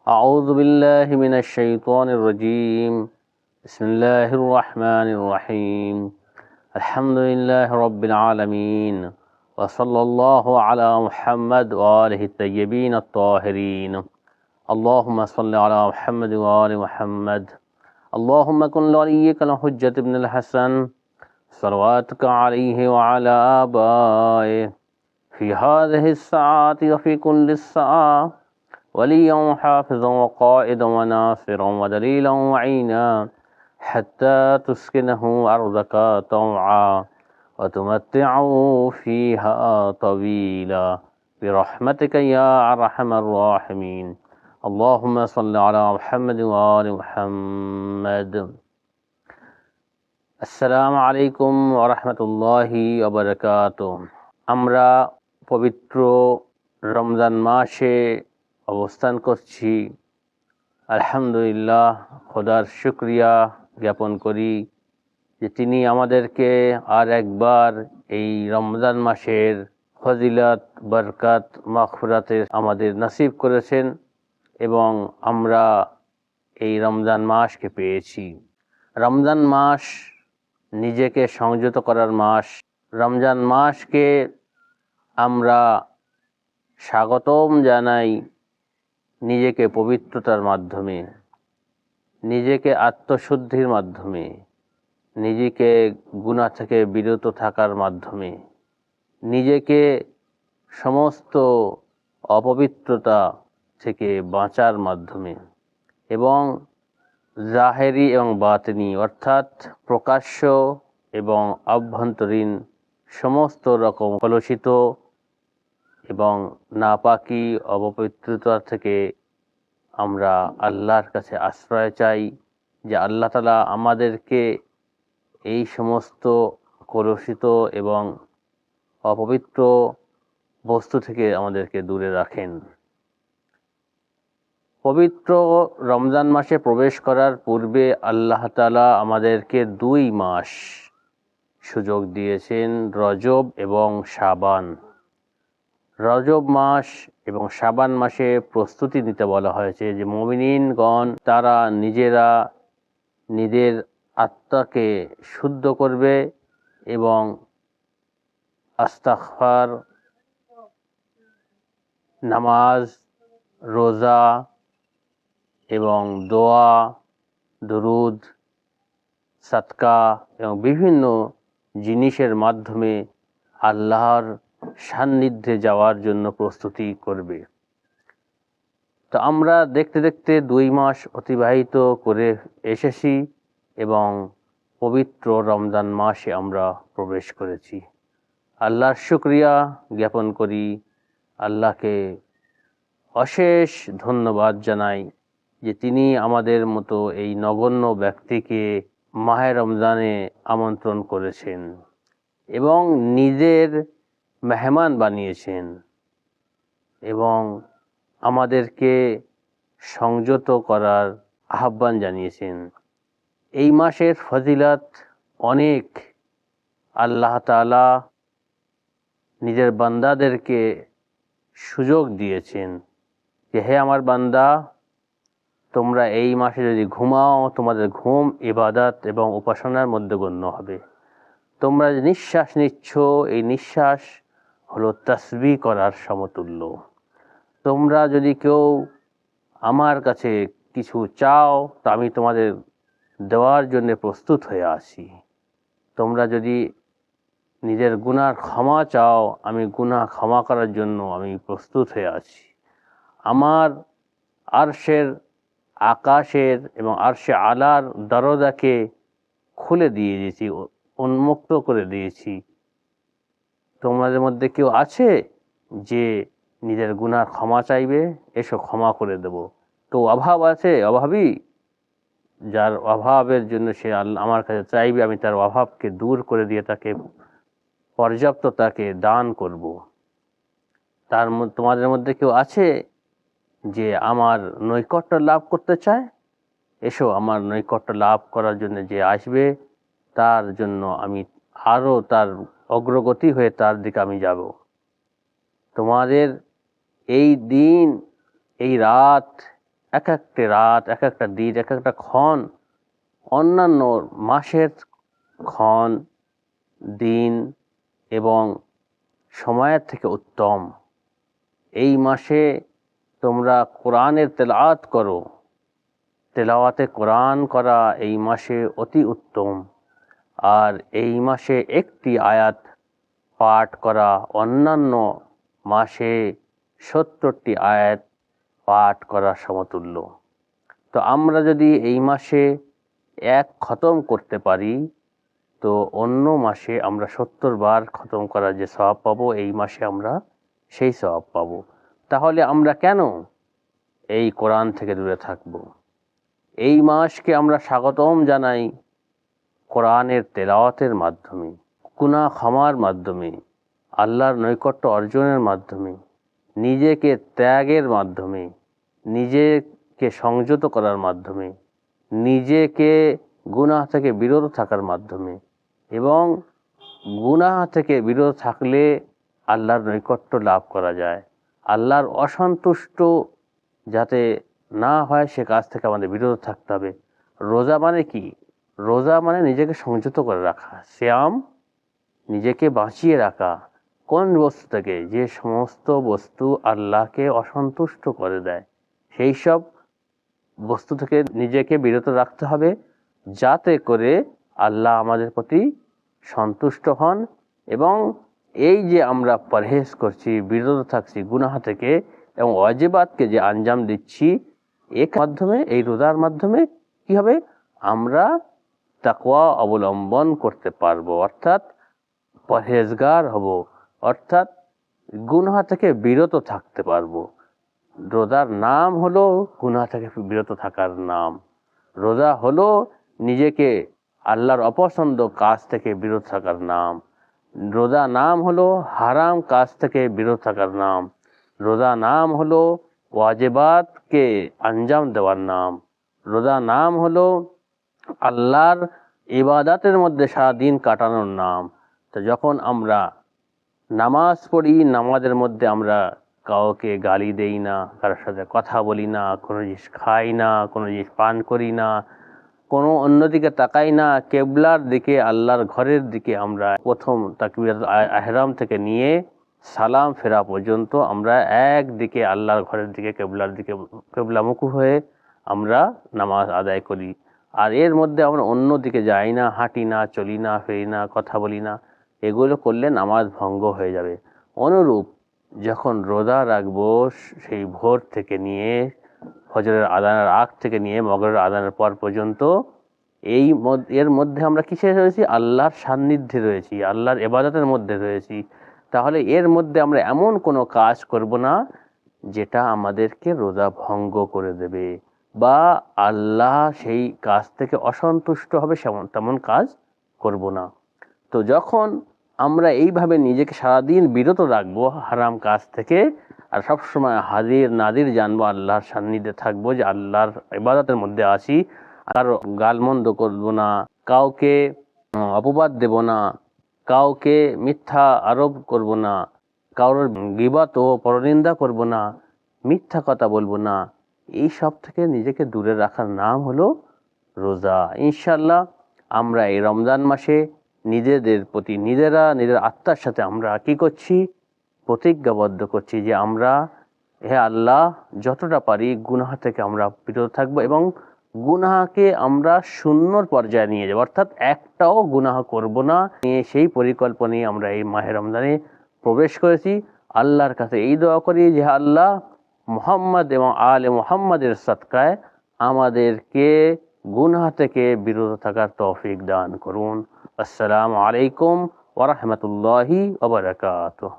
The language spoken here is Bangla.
أعوذ بالله من الشيطان الرجيم. بسم الله الرحمن الرحيم. الحمد لله رب العالمين وصلى الله على محمد وآله الطيبين الطاهرين. اللهم صل على محمد وآل محمد. اللهم كن لوليك الحجة بن الحسن صلواتك عليه وعلى آبائه في هذه الساعات وفي كل الساعة وليا وحافظا وقائدا وناصرا ودليلا وعينا حتى تسكنه أرضك طوعا وتمتعه فيها طويلا برحمتك يا أرحم الراحمين. اللهم صل على محمد وآل محمد. আসসালামু আলাইকুম ওয়া রাহমাতুল্লাহি ওয়া বারাকাতুহু। আমরা পবিত্র রমজান মাসে অবস্থান করছি। আলহামদুলিল্লাহ, খোদার শুকরিয়া জ্ঞাপন করি যে তিনি আমাদেরকে আর একবার এই রমজান মাসের ফজিলত, বরকত, মাগফিরাতের আমাদের নসিব করেছেন এবং আমরা এই রমজান মাসকে পেয়েছি। রমজান মাস নিজেকে সংযত করার মাস। রমজান মাসকে আমরা স্বাগতম জানাই নিজেকে পবিত্রতার মাধ্যমে, নিজেকে আত্মশুদ্ধির মাধ্যমে, নিজেকে গুনাহ থেকে বিরত থাকার মাধ্যমে, নিজেকে সমস্ত অপবিত্রতা থেকে বাঁচার মাধ্যমে এবং জাহেরি এবং বাতিনি অর্থাৎ প্রকাশ্য এবং অভ্যন্তরীণ সমস্ত রকম কলুষিত এবং নাপাকি অপবিত্রতা থেকে আমরা আল্লাহর কাছে আশ্রয় চাই যে আল্লাহ তাআলা আমাদেরকে এই সমস্ত কলুষিত এবং অপবিত্র বস্তু থেকে আমাদেরকে দূরে রাখেন। পবিত্র রমজান মাসে প্রবেশ করার পূর্বে আল্লাহ তাআলা আমাদেরকে 2 মাস সুযোগ দিয়েছেন, রজব এবং শাবান। রজব মাস এবং শাবান মাসে প্রস্তুতি নিতে বলা হয়েছে যে মুমিনিনগণ তারা নিজেরা নিজের আত্মাকে শুদ্ধ করবে এবং ইস্তিগফার, নামাজ, রোজা এবং দোয়া, দুরুদ, সাদকা এবং বিভিন্ন জিনিসের মাধ্যমে আল্লাহর সান্নিধ্যে যাওয়ার জন্য প্রস্তুতি করবে। তো আমরা দেখতে দেখতে 2 মাস অতিবাহিত করে এসেছি এবং পবিত্র রমজান মাসে আমরা প্রবেশ করেছি। আল্লাহর শুকরিয়া জ্ঞাপন করি, আল্লাহকে অশেষ ধন্যবাদ জানাই যে তিনি আমাদের মতো এই নগণ্য ব্যক্তিকে মাহে রমজানে আমন্ত্রণ করেছেন এবং নিজের মেহমান বানিয়েছেন এবং আমাদেরকে সংযত করার আহ্বান জানিয়েছেন। এই মাসের ফজিলত অনেক। আল্লাহ তাআলা নিজের বান্দাদেরকে সুযোগ দিয়েছেন যে হে আমার বান্দা, তোমরা এই মাসে যদি ঘুমাও তোমাদের ঘুম ইবাদত এবং উপাসনার মধ্যে গণ্য হবে। তোমরা যে নিঃশ্বাস নিচ্ছ এই নিঃশ্বাস হলো তাসবিহ করার সমতুল্য। তোমরা যদি কেউ আমার কাছে কিছু চাও তা আমি তোমাদের দেওয়ার জন্য প্রস্তুত হয়ে আছি। তোমরা যদি নিজের গুনার ক্ষমা চাও আমি গুনাহ ক্ষমা করার জন্য আমি প্রস্তুত হয়ে আছি। আমার আরশের, আকাশের এবং আরশে আলার দরজাকে খুলে দিয়ে দিয়েছি, উন্মুক্ত করে দিয়েছি। তোমাদের মধ্যে কেউ আছে যে নিজের গুনার ক্ষমা চাইবে? এসো ক্ষমা করে দেব। কেউ অভাব আছে, অভাবী, যার অভাবের জন্য সে আমার কাছে চাইবে, আমি তার অভাবকে দূর করে দিয়ে তাকে পর্যাপ্ততাকে দান করব। তোমাদের মধ্যে কেউ আছে যে আমার নৈকট্য লাভ করতে চায়? এসো আমার নৈকট্য লাভ করার জন্য যে আসবে তার জন্য আমি আরও তার অগ্রগতি হয়ে তার দিকে আমি যাব। তোমাদের এই দিন, এই রাত, এক একটি রাত, এক একটা দিন, এক একটা ক্ষণ অন্যান্য মাসের ক্ষণ, দিন এবং সময়ের থেকে উত্তম। এই মাসে তোমরা কোরআনের তেলাওয়াত করো। তেলাওয়াতে কোরআন করা এই মাসে অতি উত্তম। আর এই মাসে একটি আয়াত পাঠ করা অন্যান্য মাসে 70টি আয়াত পাঠ করা সমতুল্য। তো আমরা যদি এই মাসে এক খতম করতে পারি, তো অন্য মাসে আমরা 70 বার খতম করার যে সওয়াব পাবো, এই মাসে আমরা সেই সওয়াব পাবো। তাহলে আমরা কেন এই কোরআন থেকে দূরে থাকব? এই মাসকে আমরা স্বাগতম জানাই কোরআনের তেলাওয়াতের মাধ্যমে, গুনাহ ক্ষমার মাধ্যমে, আল্লাহর নৈকট্য অর্জনের মাধ্যমে, নিজেকে ত্যাগের মাধ্যমে, নিজেকে সংযত করার মাধ্যমে, নিজেকে গুনাহ থেকে বিরত থাকার মাধ্যমে। এবং গুনাহ থেকে বিরত থাকলে আল্লাহর নৈকট্য লাভ করা যায়। আল্লাহর অসন্তুষ্ট যাতে না হয় সে কাজ থেকে আমাদের বিরত থাকতে হবে। রোজা মানে কি? রোজা মানে নিজেকে সংযত করে রাখা। সিয়াম নিজেকে বাঁচিয়ে রাখা। কোন বস্তু থেকে? যে সমস্ত বস্তু আল্লাহকে অসন্তুষ্ট করে দেয়, সেই সব বস্তু থেকে নিজেকে বিরত রাখতে হবে, যাতে করে আল্লাহ আমাদের প্রতি সন্তুষ্ট হন। এবং এই যে আমরা পরহেজ করছি, বিরত থাকছি গুনাহ থেকে এবং ওয়াজিবাতকে যে আঞ্জাম দিচ্ছি, এর মাধ্যমে, এই রোজার মাধ্যমে কি হবে? আমরা তাকওয়া অবলম্বন করতে পারবো, অর্থাৎ পরহেজগার হব, অর্থাৎ গুনাহ থেকে বিরত থাকতে পারবো। রোজার নাম হলো গুনাহ থেকে বিরত থাকার নাম। রোজা হলো নিজেকে আল্লাহর অপছন্দ কাজ থেকে বিরত থাকার নাম। রোজা নাম হলো হারাম কাজ থেকে বিরত থাকার নাম। রোজা নাম হলো ওয়াজিবাতকে আঞ্জাম দেওয়ার নাম। রোজা নাম হলো আল্লাহর ইবাদতের মধ্যে সারাদিন কাটানোর নাম। তো যখন আমরা নামাজ পড়ি, নামাজের মধ্যে আমরা কাউকে গালি দেই না, কারোর সাথে কথা বলি না, কোনো জিনিস খাই না, কোনো জিনিস পান করি না, কোনো অন্যদিকে তাকাই না, কেবলার দিকে, আল্লাহর ঘরের দিকে আমরা প্রথম তাকবীরাতুল ইহরাম থেকে নিয়ে সালাম ফেরা পর্যন্ত আমরা একদিকে আল্লাহর ঘরের দিকে, কেবলার দিকে, কেবলামুখী হয়ে আমরা নামাজ আদায় করি। আর এর মধ্যে আমরা অন্য দিকে যাই না, হাঁটি না, চলি না, ফেরি না, কথা বলি না। এগুলো করলে নামাজ ভঙ্গ হয়ে যাবে। অনুরূপ যখন রোজা রাখবো, সেই ভোর থেকে নিয়ে ফজরের আযানের আগ থেকে নিয়ে মাগরিবের আযানের পর পর্যন্ত এর মধ্যে আমরা কিসে রয়েছি? আল্লাহর সান্নিধ্যে রয়েছি, আল্লাহর ইবাদতের মধ্যে রয়েছি। তাহলে এর মধ্যে আমরা এমন কোনো কাজ করব না যেটা আমাদেরকে রোজা ভঙ্গ করে দেবে, বা আল্লাহ সেই কাজ থেকে অসন্তুষ্ট হবে তেমন কাজ করব না। তো যখন আমরা এইভাবে নিজেকে সারাদিন বিরত রাখবো হারাম কাজ থেকে, আর সবসময় হাজির নাজির জানবো, আল্লাহর সান্নিধ্যে থাকবো, যে আল্লাহর ইবাদতের মধ্যে আছি, আর গালমন্দ করবো না, কাউকে অপবাদ দেব না, কাউকে মিথ্যা আরোপ করব না, কারোর গীবত ও পরনিন্দা করব না, মিথ্যা কথা বলবো না, এই সব থেকে নিজেকে দূরে রাখার নাম হলো রোজা। ইনশাআল্লাহ আমরা এই রমজান মাসে নিজেদের প্রতি, নিজেরা নিজের আত্মার সাথে আমরা কি করছি? প্রতিজ্ঞাবদ্ধ করছি যে আমরা, হে আল্লাহ, যতটা পারি গুনাহ থেকে আমরা বিরত থাকবো এবং গুনাহকে আমরা শূন্যর পর্যায়ে নিয়ে যাব, অর্থাৎ একটাও গুনাহ করব না। নিয়ে সেই পরিকল্পনায় আমরা এই মাহে রমজানে প্রবেশ করেছি। আল্লাহর কাছে এই দোয়া করি যে আল্লাহ, মুহাম্মদ এবং আলে মুহাম্মাদের সদকায় আমাদেরকে গুনাহ থেকে বিরত থাকার তৌফিক দান করুন। আসসালামু আলাইকুম ওয়া রাহমাতুল্লাহি ওয়া বারাকাতুহু।